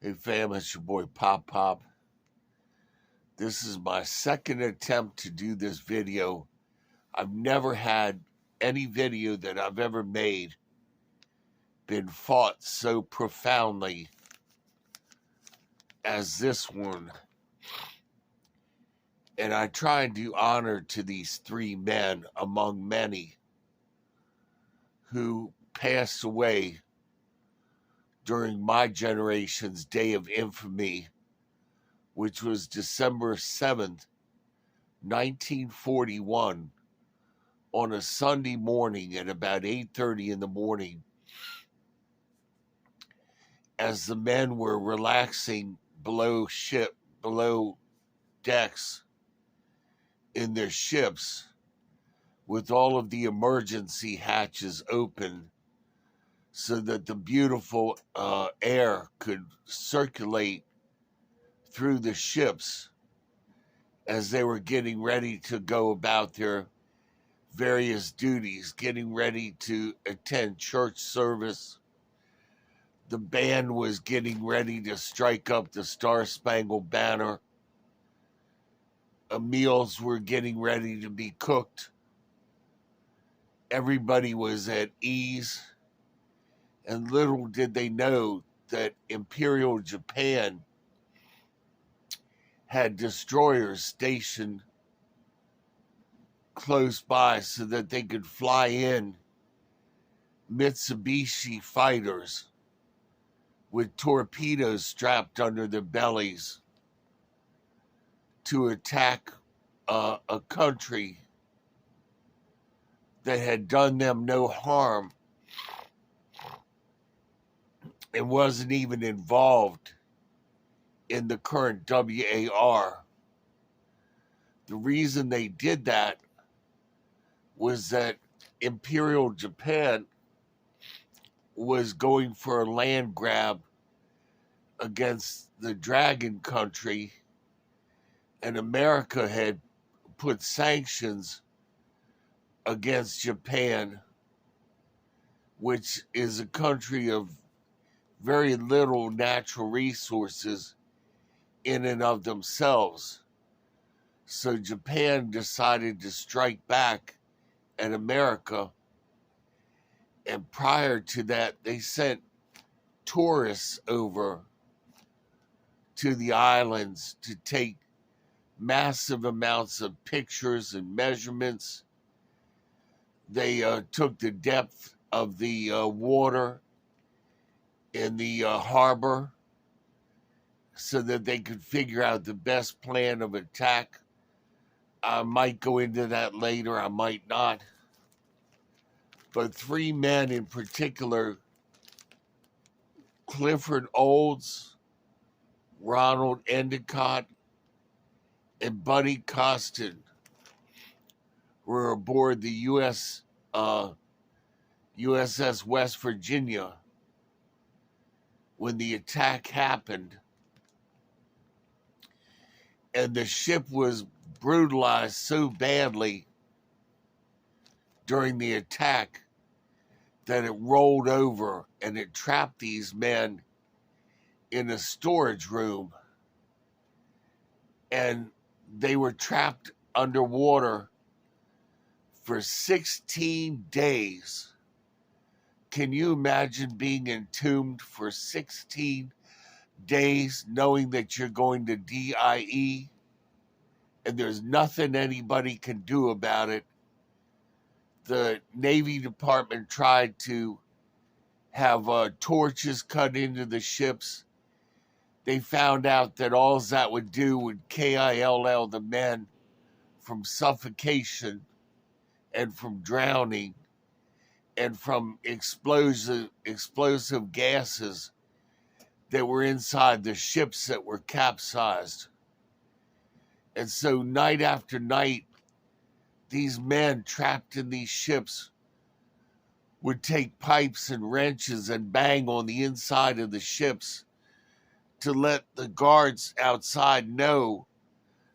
Hey fam, it's your boy Pop Pop. This is my second attempt to do this video. I've never had any video that I've ever made been fought so profoundly as this one. And I try and do honor to these three men among many who passed away during my generation's day of infamy, which was December 7th, 1941, on a Sunday morning at about 8:30 in the morning, as the men were relaxing below decks in their ships with all of the emergency hatches open so that the beautiful air could circulate through the ships as they were getting ready to go about their various duties, getting ready to attend church service. The band was getting ready to strike up the Star-Spangled Banner. Meals were getting ready to be cooked. Everybody was at ease. And little did they know that Imperial Japan had destroyers stationed close by so that they could fly in Mitsubishi fighters with torpedoes strapped under their bellies to attack a country that had done them no harm and wasn't even involved in the current WAR. The reason they did that was that Imperial Japan was going for a land grab against the Dragon Country, and America had put sanctions against Japan, which is a country of very little natural resources in and of themselves. So Japan decided to strike back at America, and prior to that, they sent tourists over to the islands to take massive amounts of pictures and measurements. They took the depth of the water in the harbor so that they could figure out the best plan of attack. I might go into that later, I might not. But three men in particular, Clifford Olds, Ronald Endicott, and Buddy Costin, were aboard the USS West Virginia when the attack happened. And the ship was brutalized so badly during the attack that it rolled over and it trapped these men in a storage room. And they were trapped underwater for 16 days. Can you imagine being entombed for 16 days knowing that you're going to DIE and there's nothing anybody can do about it? The Navy Department tried to have torches cut into the ships. They found out that all that would do would KILL the men from suffocation and from drowning and from explosive gases that were inside the ships that were capsized. And so night after night, these men trapped in these ships would take pipes and wrenches and bang on the inside of the ships to let the guards outside know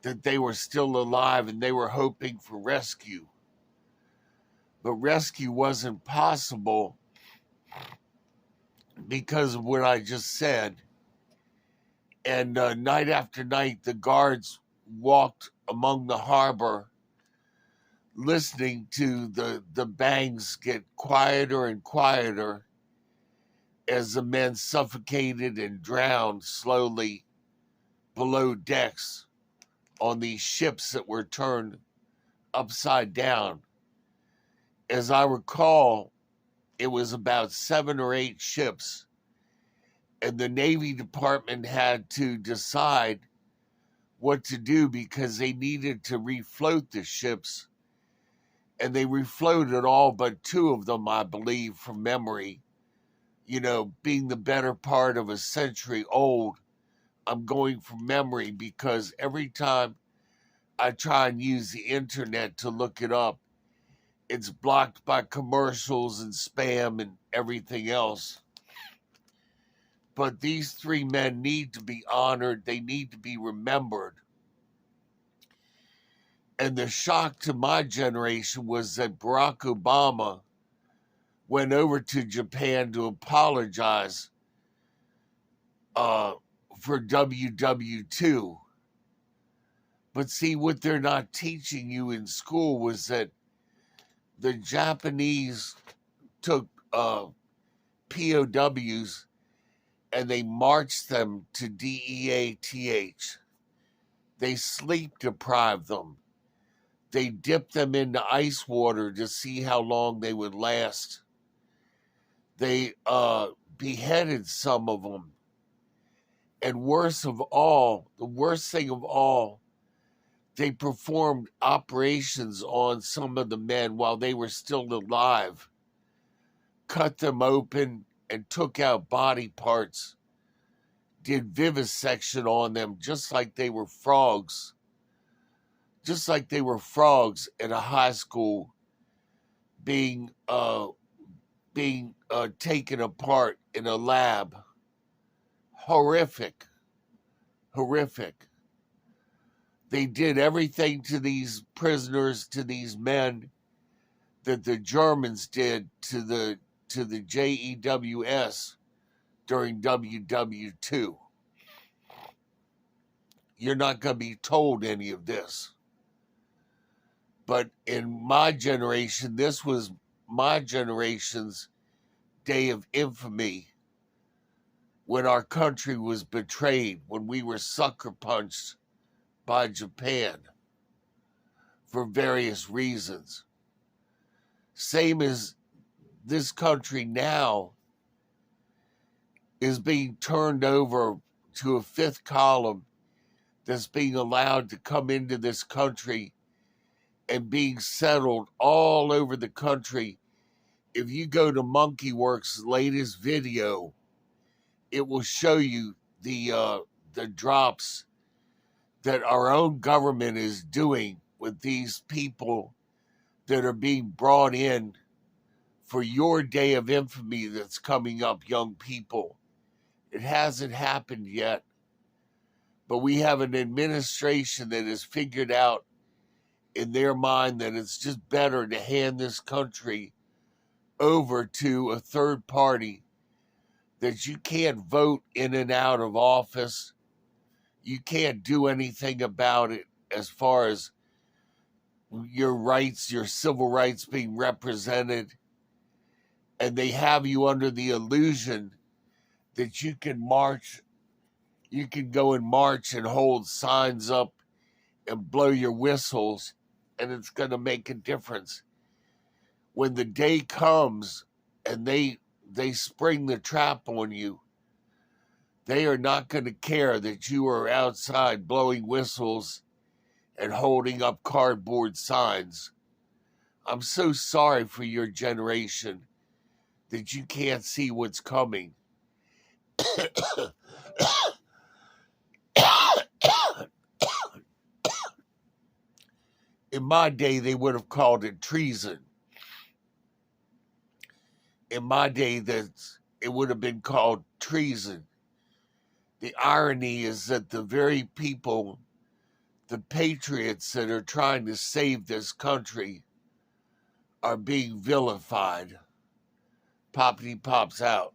that they were still alive and they were hoping for rescue. But rescue wasn't possible because of what I just said. And night after night, the guards walked among the harbor, listening to the bangs get quieter and quieter as the men suffocated and drowned slowly below decks on these ships that were turned upside down. As I recall, it was about 7 or 8 ships, and the Navy Department had to decide what to do because they needed to refloat the ships, and they refloated all but 2 of them, I believe, from memory. You know, being the better part of a century old, I'm going from memory because every time I try and use the internet to look it up, it's blocked by commercials and spam and everything else. But these 3 men need to be honored. They need to be remembered. And the shock to my generation was that Barack Obama went over to Japan to apologize for WW2. But see, what they're not teaching you in school was that the Japanese took POWs and they marched them to DEATH. They sleep deprived them. They dipped them into ice water to see how long they would last. They beheaded some of them. And worst of all, the worst thing of all, they performed operations on some of the men while they were still alive, cut them open and took out body parts, did vivisection on them just like they were frogs. Just like they were frogs at a high school being taken apart in a lab. Horrific. They did everything to these prisoners, to these men, that the Germans did to the JEWS during WW2. You're not going to be told any of this. But in my generation, this was my generation's day of infamy, when our country was betrayed, when we were sucker punched by Japan for various reasons. Same as this country now is being turned over to a 5th column that's being allowed to come into this country and being settled all over the country. If you go to Monkey Works' latest video, it will show you the drops that our own government is doing with these people that are being brought in for your day of infamy that's coming up, young people. It hasn't happened yet, but we have an administration that has figured out in their mind that it's just better to hand this country over to a third party, that you can't vote in and out of office. You can't do anything about it as far as your rights, your civil rights being represented. And they have you under the illusion that you can march, you can go and march and hold signs up and blow your whistles, and it's going to make a difference. When the day comes and they spring the trap on you, they are not going to care that you are outside blowing whistles and holding up cardboard signs. I'm so sorry for your generation that you can't see what's coming. In my day, they would have called it treason. In my day, it would have been called treason. The irony is that the very people, the patriots that are trying to save this country, are being vilified. Poppity pops out.